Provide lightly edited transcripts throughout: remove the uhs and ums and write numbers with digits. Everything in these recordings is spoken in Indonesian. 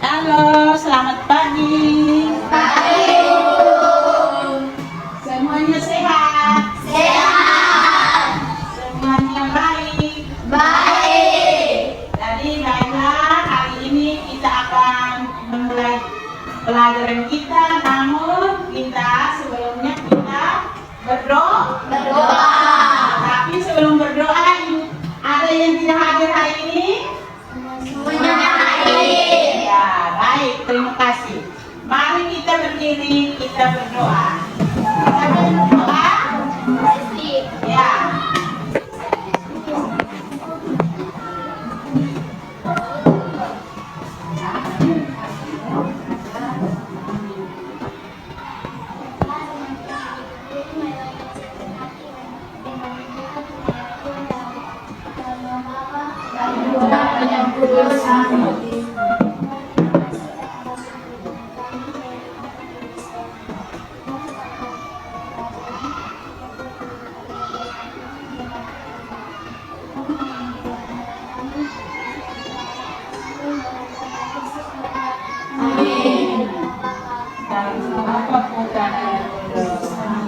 Halo, selamat pagi. Pagi, Bu. Semuanya sehat? Sehat. Semuanya baik? Baik. Jadi baiklah, hari ini kita akan memulai pelajaran kita. Namun sebelumnya kita berdoa. Tapi sebelum berdoa, ada yang tidak hadir hari ini? Semuanya hadir. Ya, baik, terima kasih. Mari kita berdiri, kita berdoa. Kita berdoa. Ya.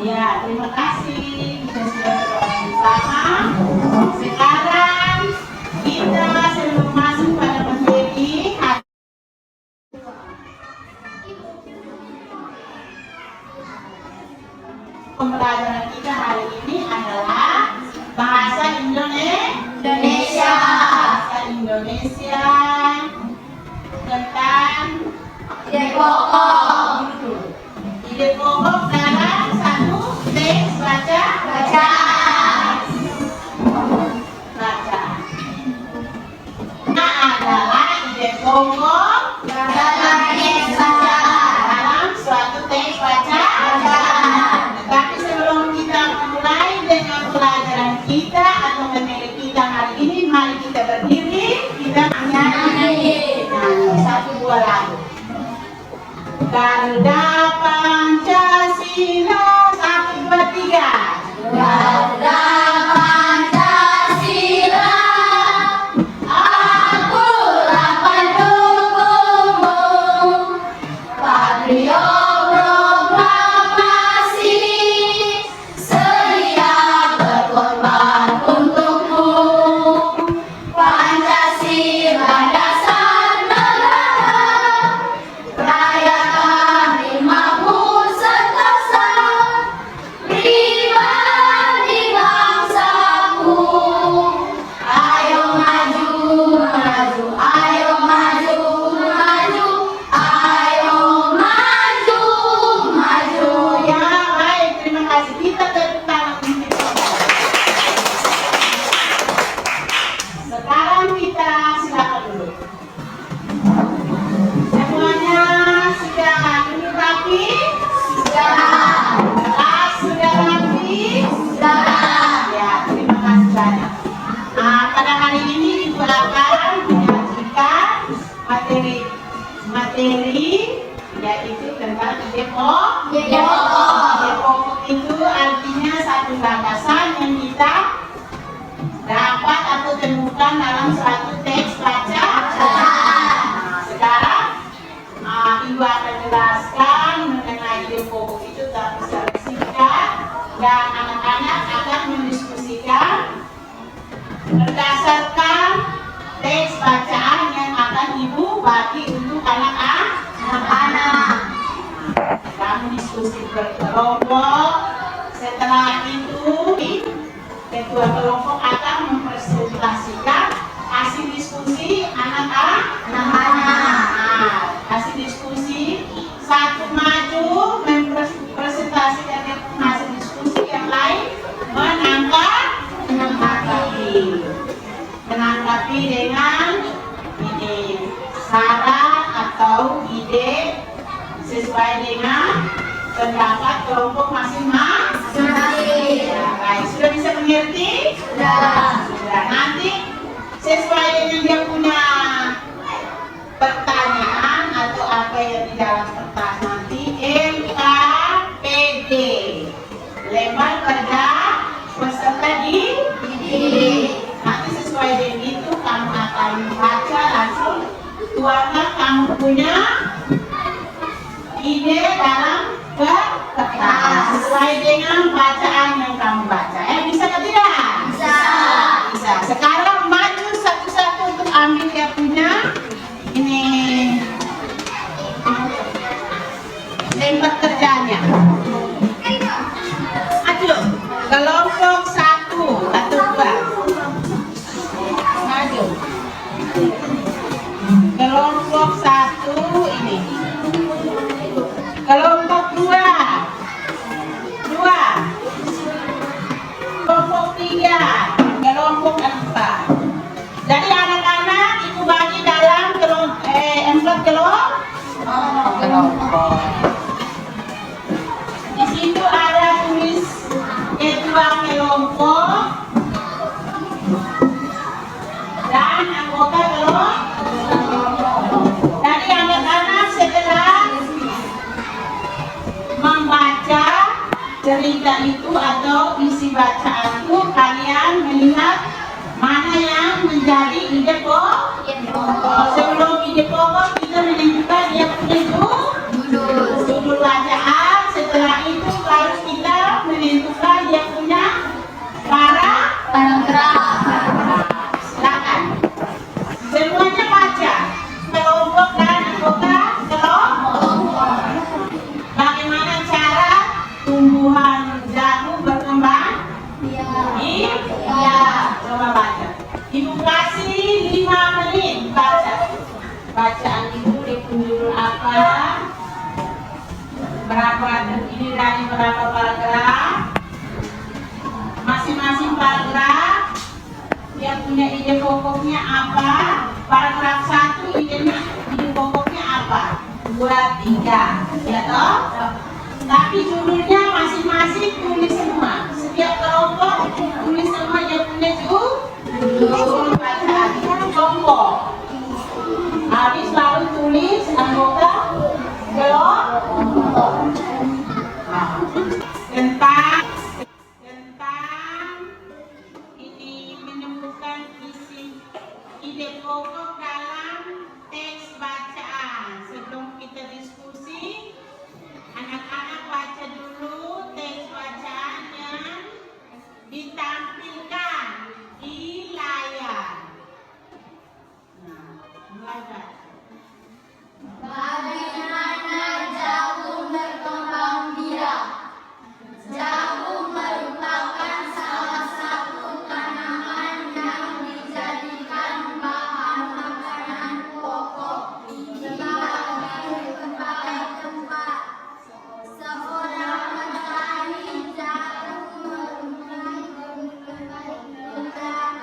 Ya, terima kasih. Kita sudah berdoa bersama. Sekarang kita sebelum masuk pada materi, pembelajaran kita hari ini adalah bahasa Indonesia. Bahasa Indonesia tentang Ide pokok. ide pokok dalam satu teks baca. Nah, adalah ide pokok Dalam teks baca. dalam suatu teks baca. Tetapi sebelum kita memulai dengan pelajaran kita atau materi kita hari ini, mari kita berdiri, kita menyanyi satu dua lagu. Garuda Pancasila, 1, 2, 3. Garuda Pancasila, akulah pendukungmu. Patrio proklamasi, sedia berkorban untukmu. Pancasila dasar negara, rayakan rimbamu sentosa, pribadi bangsaku. Ayo maju, maju, ayo maju, maju, ayo maju, maju. Ya, baik, terima kasih. Kita tepuk tangan untuk kita. Sekarang kita silakan dulu. Semuanya sudah duduk rapi? Kelas sudah rapi? Ya, terima kasih banyak. Pada hari ini Ibu akan menyajikan materi yaitu tentang ide pokok. Ide pokok. Ide pokok itu artinya satu gagasan yang kita dapat atau temukan dalam suatu teks baca. Sekarang Ibu akan jelaskan mengenai ide pokok itu secara singkat dan anak-anak akan mendiskusikan berdasarkan teks bacaan yang akan Ibu bagi untuk anak-anak. Kami diskusi berkelompok. Setelah itu, ketua kelompok akan mempresentasikan hasil diskusi anak-anak. Hasil diskusi, satu maju mempresentasikan hasil diskusi, yang lain menanggapi dengan ide saran atau ide sesuai dengan pendapat kelompok masing-masing. Ya, baik, sudah bisa mengerti? Sudah. Nanti sesuai dengan dia punya pertanyaan atau apa yang di dalam kertas nanti LKPD, lembar kerja peserta didik. Nanti sesuai dengan itu kamu akan baca langsung tuangkan kamu punya ide dalam kertas sesuai dengan bacaan yang kamu baca. Bisa atau tidak? Bisa. Bisa. Sekarang maju satu-satu untuk ambil yang punya ini lembar kerjanya. Ayo, kelompok 1 atau 2. Maju. Kelompok 1 ini. Kelompok 2. Kelompok 3. Kelompok 4. Jadi anak-anak ibu bagi dalam 4 kelompok. Di situ ada tulis ketua kelompok dan anggota kelompok. Jadi anak-anak setelah membaca cerita itu atau isi bacaan itu, kalian melihat mana yang menjadi ide pokok. Sebelum ide pokok kita menentukan dia punya judul bacaan. Setelah itu baru kita menentukan dia punya paragraf. Silakan semuanya baca kelompok dan anggota kelompok. Bagaimana cara tumbuhan jagung berkembang? Iya, coba baca. Ibu kasih 5 menit baca. Bacaan ibu judul apa? Berapa ini dari berapa paragraf? Masing-masing paragraf dia punya ide pokoknya apa? Paragraf 1 ide pokoknya apa? 2, 3, ya toh? Tapi judulnya masing-masing tulis semua. Setiap kelompok tulis semua dia punya judul bacaan kelompok. Habis baru tulis anggota kelompok. Tentang ini menemukan ide pokok dalam teks bacaan. Sebelum kita diskusi, anak-anak baca dulu teks bacaan yang ditampilkan di layar. Nah, mulai baca. Bagaimana jagung berkembang biak? Jagung merupakan salah satu tanaman yang dijadikan bahan makanan pokok di berbagai tempat. Seorang petani jagung menggunakan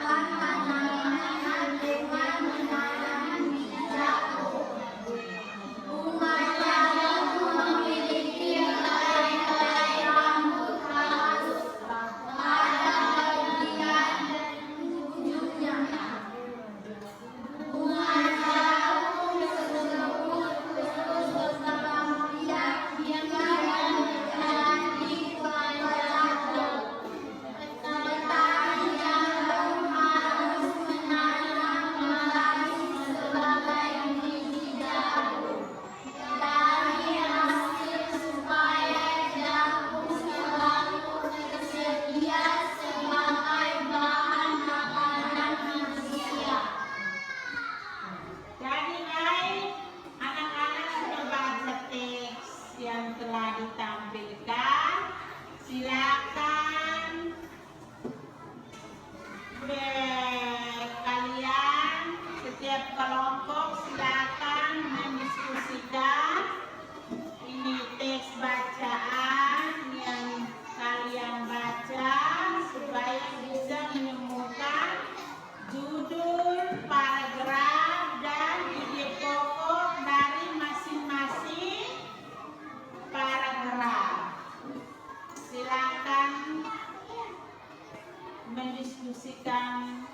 tanaman dengan menanam biji jagung. Bunga jagung memiliki helai-helai rambut halus pada bagian ujungnya. Bunga jagung tersebut terus berkembang biak hingga menjadi pohon jagung. Petani jagung harus menanam helai sebagai biji jagung dari hasil supaya jagung selalu tersedia sebagai bahan makanan manusia. Jadi baik, anak-anak sudah baca teks yang telah ditampilkan. Silakan kalian setiap kelompok silakan mendiskusikan ini teks bacaan yang kalian baca supaya bisa menemukan judul, paragraf, dan ide pokok dari masing-masing paragraf. Silakan mendiskusikan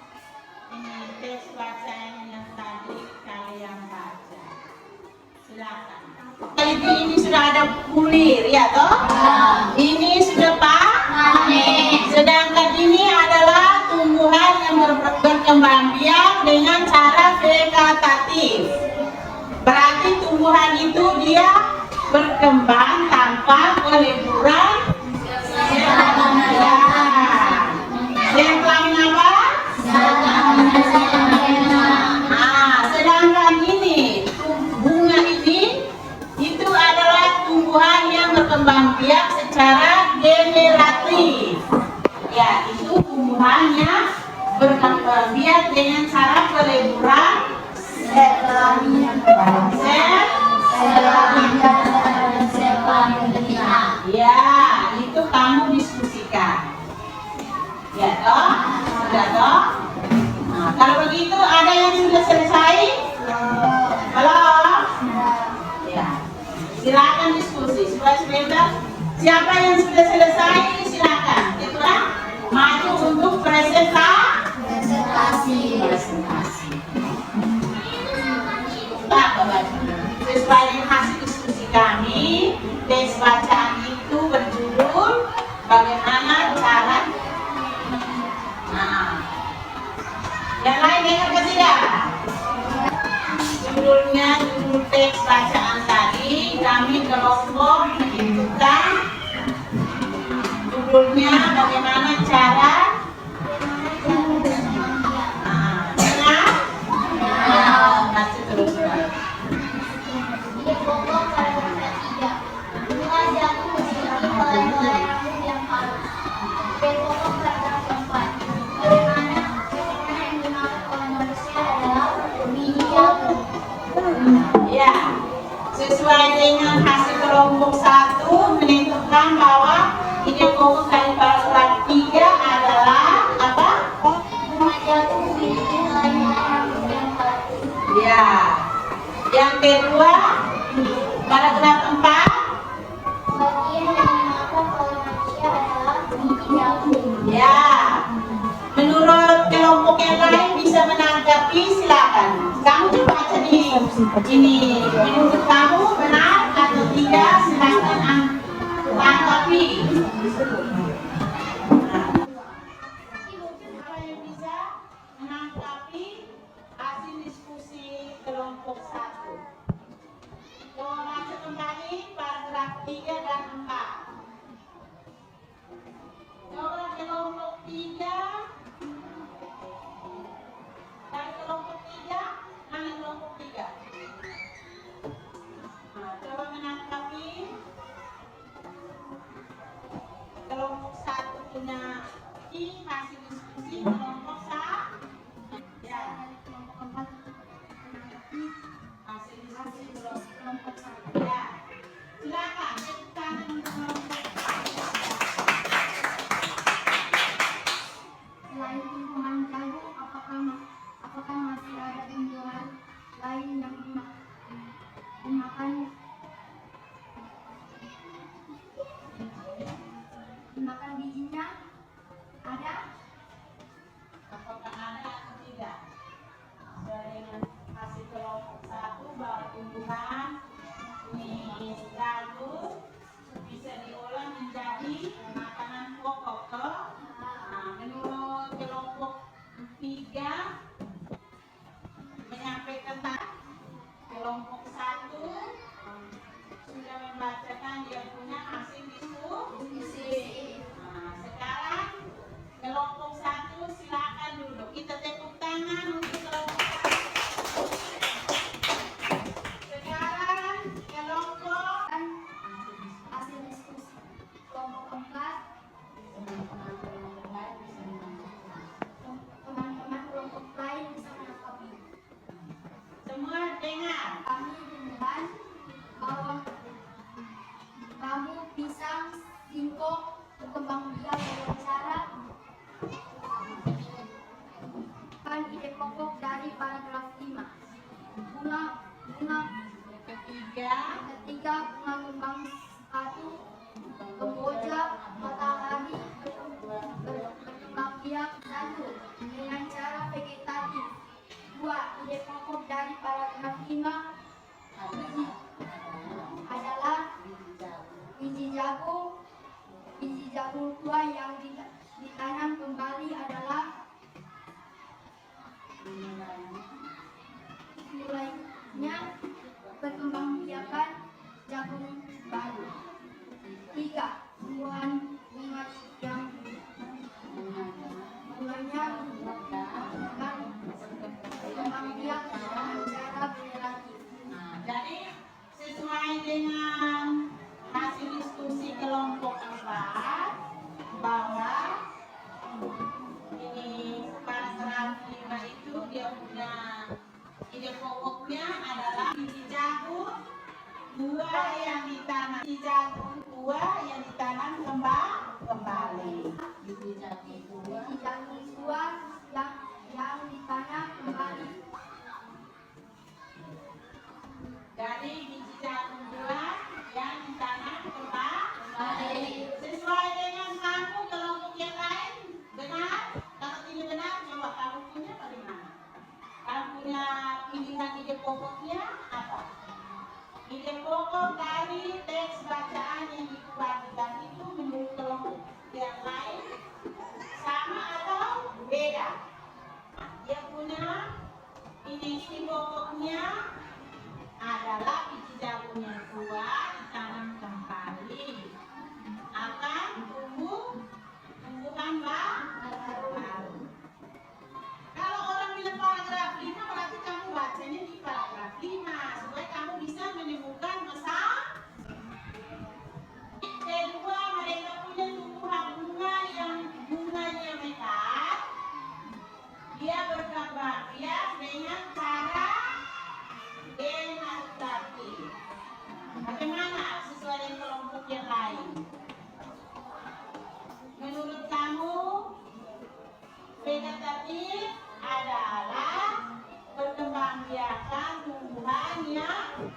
ini teks bacaan yang tadi kalian baca. Silakan. Ini sudah ada bulir, ya toh? Ini sudah panen. Sedangkan ini adalah tumbuhan yang berkembang biak dengan cara vegetatif. Berarti tumbuhan itu dia berkembang tanpa peleburan. Ya. Yang lain apa? Sedangkan ini bunga ini itu adalah tumbuhan yang berkembang biak secara generatif. Ya, itu tumbuhannya berkembang biak dengan cara peleburan ya, itu kamu diskusikan. Ya toh? Sudah toh? Nah, kalau begitu ada yang sudah selesai? Halo? Ya. Silakan diskusi. Sebentar. Siapa yang sudah selesai? Silakan. Itulah maju untuk presentasi. Nah, sesuai dengan hasil diskusi kami, tes bacaan itu berjudul bagaimana cara. Nah, yang lain dengar ke tidak? Judulnya judul teks bacaan tadi kami kelompok menentukan judulnya bagaimana cara. Baca terus. Pokok paragraf 3. Bunga jagung memiliki helai-helai rambut yang halus. Pokok paragraf 4. Bagaimana yang dimakan oleh manusia adalah biji jagung. Ya, sesuai dengan hasil kelompok 1 menentukan bahwa ide pokok dari paragraf 3 adalah apa? Bunga jagung memiliki helai-helai rambut yang halus. Ya. Yang kedua, paragraf 4. Bagian yang dimakan oleh manusia adalah biji jagung. Ya. Menurut kelompok yang lain bisa menanggapi, silakan. Kamu coba baca ini. Menurut kamu benar atau tidak, silakan tanggapi. Siapa yang bisa menanggapi hasil diskusi kelompok 1? Coba baca kembali paragraf 3 dan 4. Coba kelompok 3. Dari kelompok 3, mana kelompok 3? Nah, coba menanggapi kelompok 1 punya hasil diskusi kelompok 1. Ya, kelompok 4 hasil diskusi kelompok 1. Ya, silakan tepuk tangan untuk kelompok 1. Selain tumbuhan jagung, apakah masih ada tumbuhan lain yang dimakan bijinya? Ada? Apakah ada atau tidak? Sesuai dengan hasil kelompok 1 bahwa tumbuhan ini jagung bisa diolah menjadi makanan pokok. Nah, menurut kelompok 3 menyampaikan kelompok 1 sudah membacakan dia punya hasil diskusi. Nah, sekarang kelompok 1 silakan duduk. Kita tepuk tangan untuk kelompok 1. Sekarang kelompok Hasil diskusi kelompok 4. Teman-teman kelompok lain bisa menanggapi. semua dengar. Kami tumbuhan bawang, bambu, pisang, singkong berkembang biak dengan cara kan ide pokok dari paragraf 5. Bunga ketiga bunga kembang sepatu kemboja matahari berkembang biak 1 dengan cara vegetatif. 2. Ide pokok dari paragraf 5 adalah biji jagung tua yang ditanam kembali adalah nilainya berkembang Sesuai dengan hasil diskusi kelompok 4 bahwa ini paragraf 5 itu dia punya ide pokoknya adalah biji jagung 2 yang ditanam, biji jagung 2 yang ditanam kembali. Biji jagung 2 yang ditanam kembali. Jadi biji jagung 2 yang ditanam kembali. Sesuai dengan kamu kelompok yang lain benar? Kalau tidak benar, coba kamu punya bagaimana? Kamu punya pilihan ide pokoknya apa? Ide pokok dari teks bacaan yang dibagikan itu menurut kelompok yang lain sama atau beda? Dia punya ide pokoknya adalah biji jagung yang 2 ditanam kembali akan tumbuhan baru. Kalau orang bilang paragraf 5 berarti kamu bacanya di paragraf 5 supaya kamu bisa menemukan masalah. Kedua, mereka punya tumbuhan bunga yang bunganya mekar. Dia berkembang biak dengan cara vegetatif. Bagaimana sesuai dengan kelompok yang lain? Menurut kamu vegetatif adalah perkembangbiakan tumbuhan yang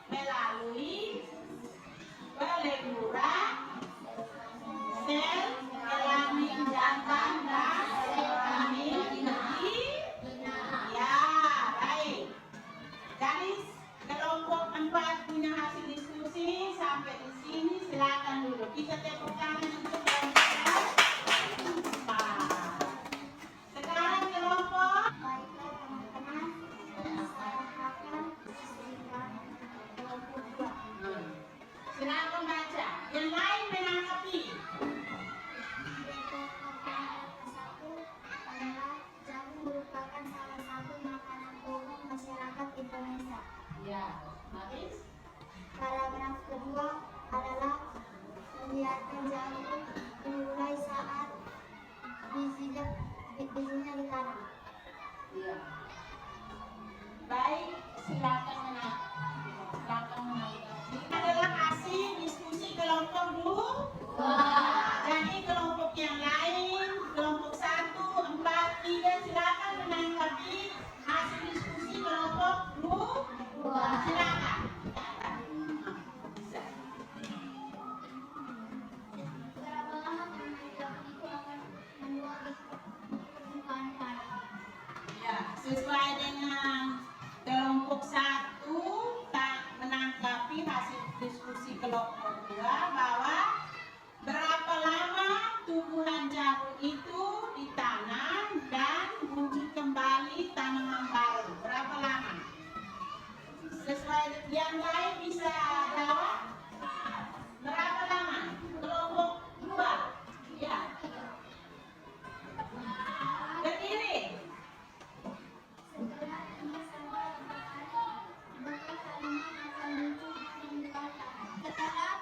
melalui peleburan sel kelamin jantan dan kelamin betina. Ya, baik. Jadi kelompok 4 punya hasil diskusi sampai di sini, silakan dulu kita tepuk tangan untuk kelompok 4. Sekarang kelompok Baiklah teman-teman, saya akan memberikan kelompok 2. silakan baca. Yang lain menanggapi. Satu adalah jagung merupakan salah satu makanan pokok masyarakat Indonesia. Ya, habis. Paragraf kedua adalah membiarkan jagung dimulai saat bijinya ditanam. Iya. Baik, silakan menanggapi. Ini adalah hasil diskusi kelompok 2. Jadi kelompok yang lain, kelompok 1, 4, 3, silakan menanggapi hasil diskusi kelompok 2. Silakan. Berapa lama jagung itu akan membuat permukaan tanah? Ya, sesuai dengan kelompok 1 menanggapi hasil diskusi kelompok 2 bahwa berapa lama tumbuhan jagung itu ditanam dan muncul kembali tanaman baru. Berapa lama? Sesuai yang lain bisa jawab? Berapa lama? Kelompok 2. Ya. Berdiri. Setelah 3 sampai 4 hari, maka tanaman akan muncul di permukaan tanah. Setelah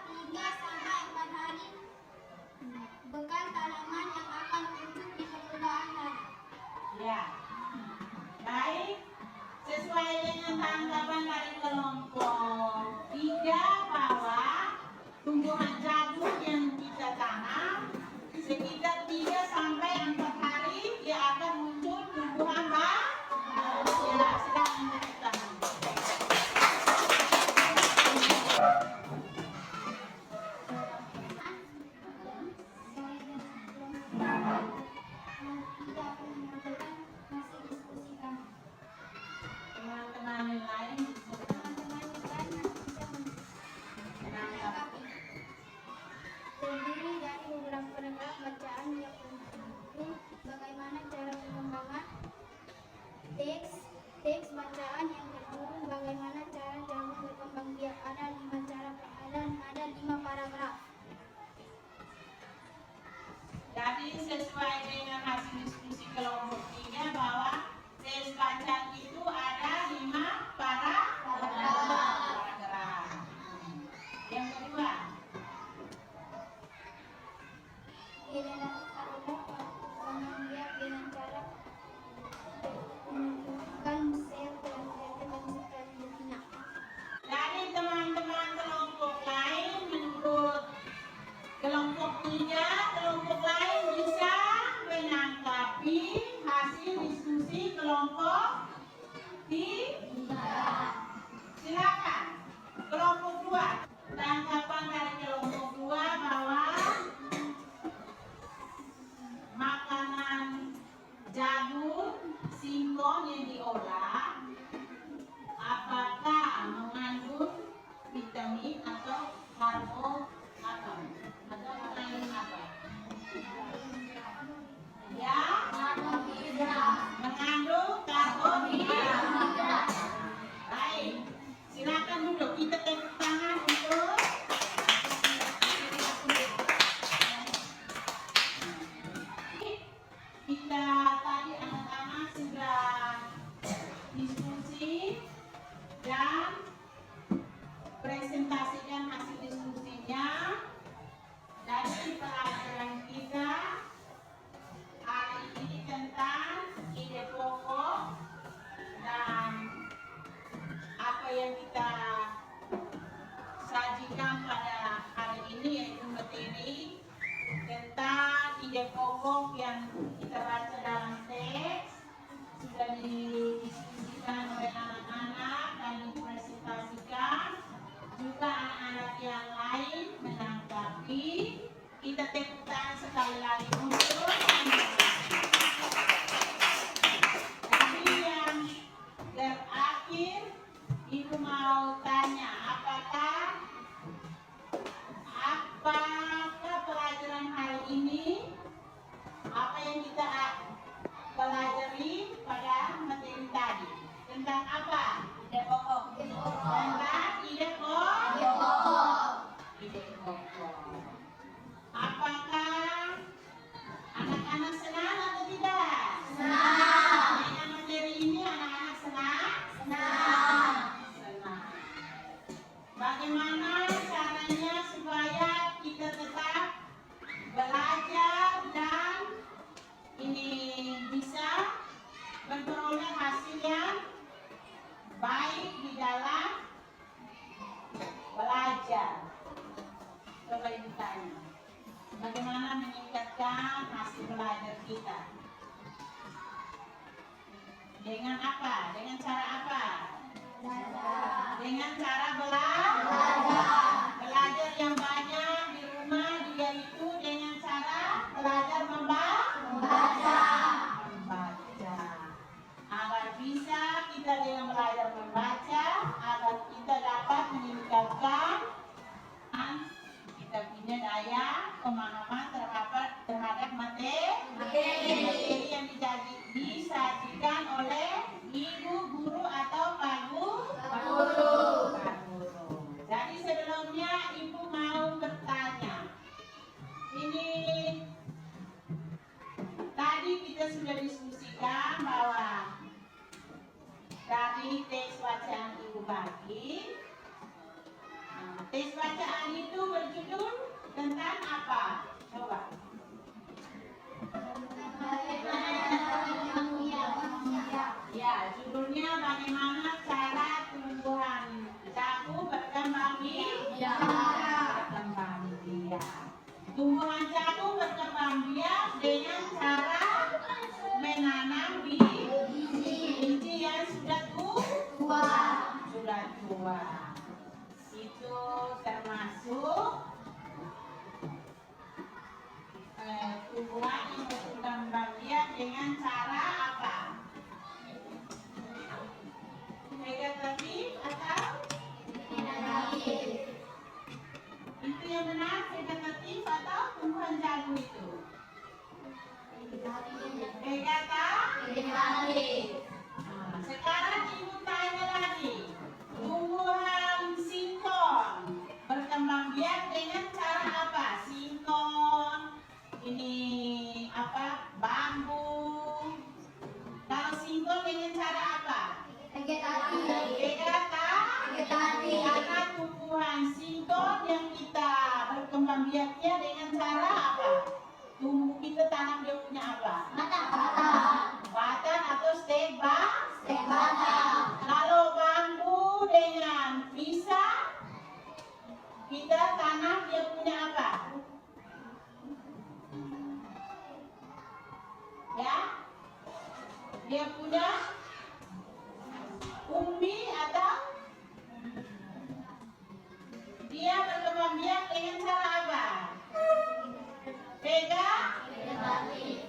tanya, apakah pelajaran hari ini, apa yang kita pelajari pada materi tadi? Tentang apa? Ide pokok. Tentang ide pokok. Ide pokok. Apakah anak-anak senang atau tidak? Senang. Dengan materi ini anak-anak senang? Senang. Senang. Bagaimana caranya supaya kita tetap belajar dan ini bisa memperoleh hasil yang baik di dalam belajar? Coba ibu tanya, bagaimana meningkatkan hasil belajar kita? Dengan apa? Dengan cara apa? Dengan cara belajar yang banyak di rumah, dia itu dengan cara belajar membaca. Agar bisa kita dengan belajar membaca, agar kita dapat meningkatkan kita punya daya pemahaman terhadap materi yang disajikan oleh ibu guru atau pak guru. Jadi sebelumnya ibu mau bertanya, ini tadi kita sudah diskusikan bahwa dari tes bacaan ibu bagi, tes bacaan itu berjudul tentang apa? Coba. Ya, judulnya bagaimana cara tumbuhan jagung berkembang biak. Tumbuhan jagung berkembang biak dengan cara menanam biji yang sudah tua. Itu termasuk tumbuhan yang berkembang biak dengan cara apa? Vegetatif atau itu yang benar, vegetatif atau tumbuhan jagung itu? Vegetatif. Sekarang ibu tanya lagi, tumbuhan singkong berkembang biak dengan cara apa? Singkong ini apa? Bambu. Kalau singkong dengan cara apa? Vegetatif. Karena tumbuhan singkong yang kita berkembang biaknya dengan cara apa? Tumbuh kita tanam dia punya apa? Batang atau stek batang. Kalau bambu dengan pisang kita tanam dia punya apa? Ya, dia punya umbi atau dia berkembang biak dengan cara apa? Vegetatif.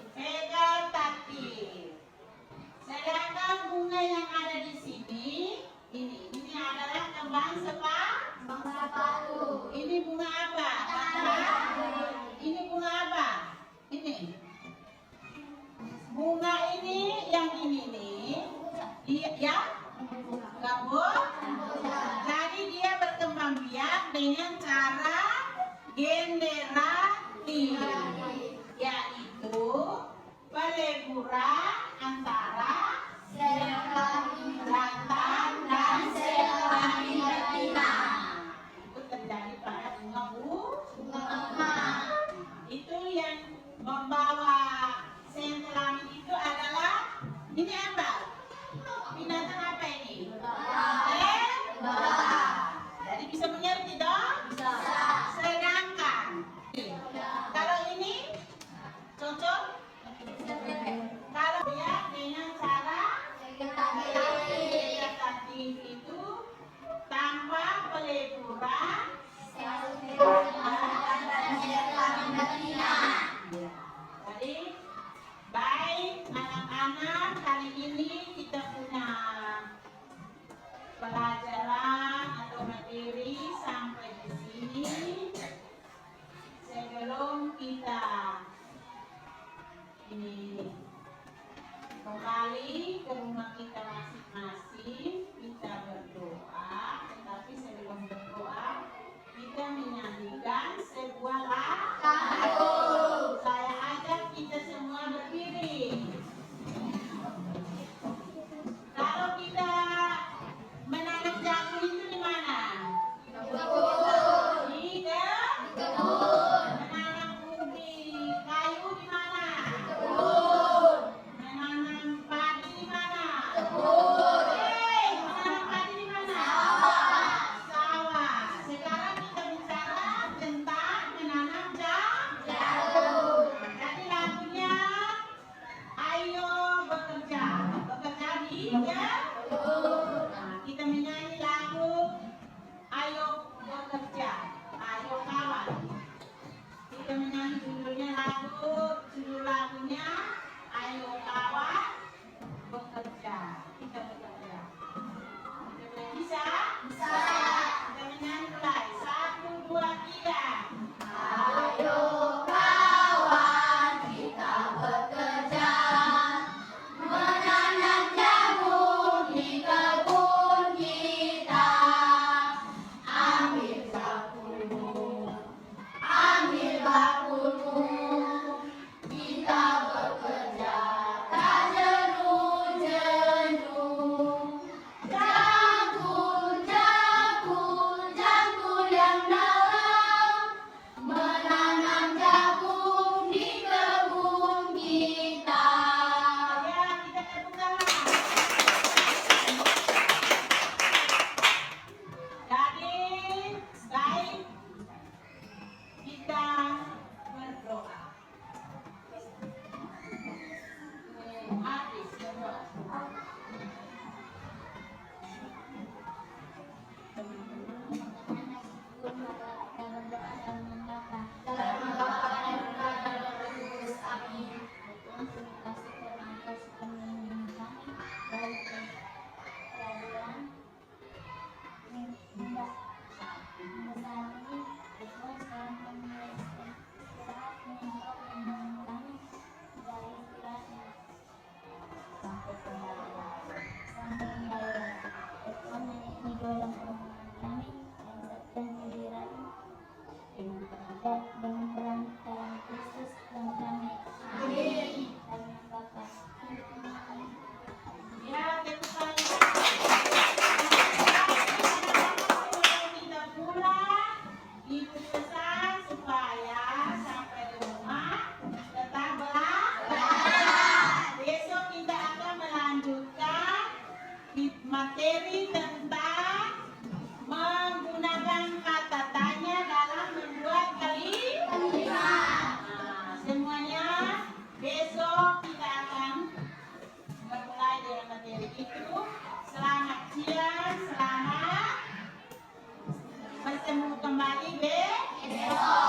Sedangkan bunga yang ada di sini, ini adalah kembang sepatu. Ini bunga apa? Ini bunga apa? Ini bunga ini yang ini nih, ya gabung. Jadi dia berkembang biak dengan cara generatif, yaitu peleburan antara sel jantan dan sel betina. Itu terjadi pada bunga. Itu yang membawa sel kelamin itu adalah ini apa? Binatang apa ini? Jadi bisa mengerti dong? Sedangkan kalau ini cocok? Kalau bertemu kembali besok.